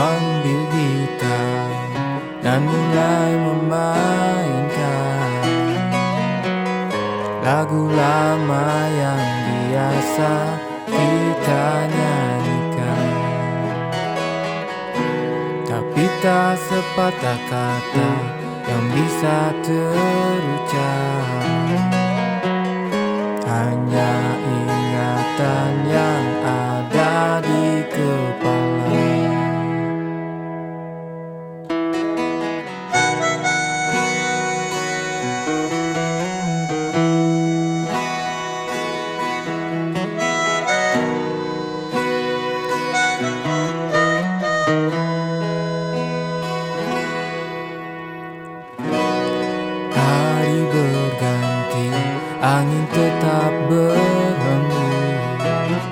Ambil gitar dan mulai memainkan lagu lama yang biasa kita nyanyikan, tapi tak sepatah kata yang bisa terucap, hanya ingatan yang ada di kepala. Hari berganti, angin tetap berhembus,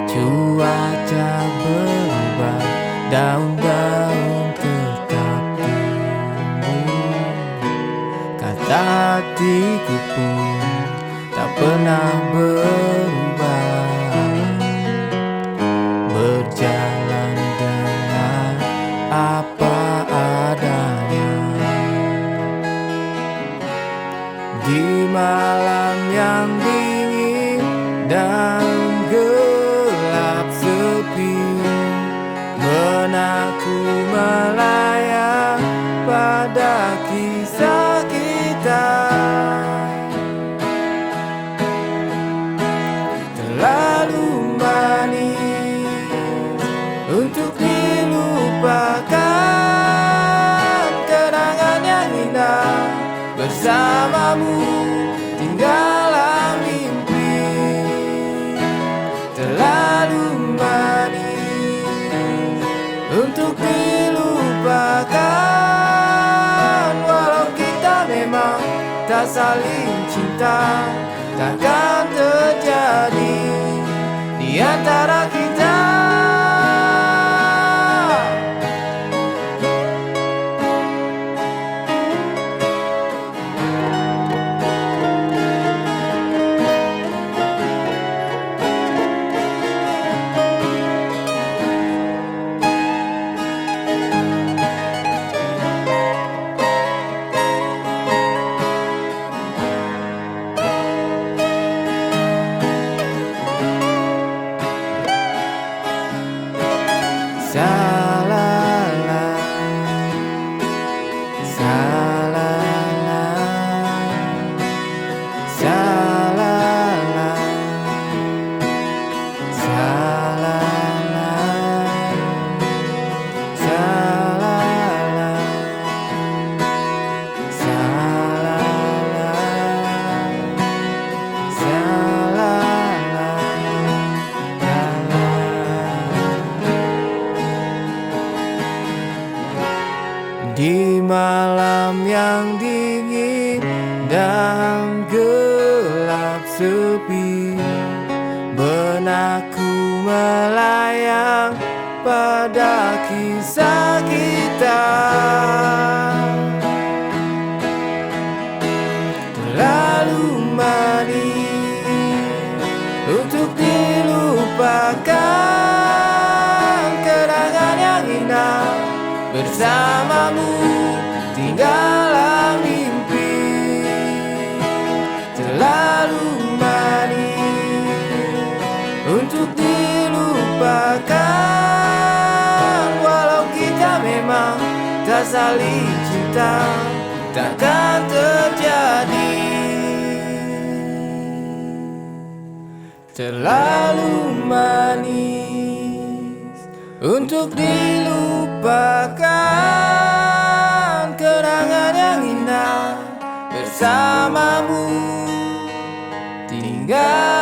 cuaca berubah, daun-daun tetap tumbuh. Kata hatiku pun tak pernah berubah, berjalan dengan apa adanya. Di malam yang dingin dan gelap sepi, benakku melayang pada kisah kita. Terlalu manis untuk dilupakan, kenangan yang indah bersamamu tinggallah mimpi. Terlalu manis untuk dilupakan, walau kita memang tak saling cinta, takkan terjadi di antara kita. Salalah, salalah, salalah, salalah, salalah, di malam yang dingin dan gelap sepi, benakku melayang pada kisah kita. Terlalu manis untuk dilupakan, kenangan yang indah bersamamu tinggallah mimpi. Terlalu manis untuk dilupakan, walau kita memang tak saling cinta, takkan terjadi. Terlalu manis untuk dilupakan, kenangan yang indah bersamamu tinggal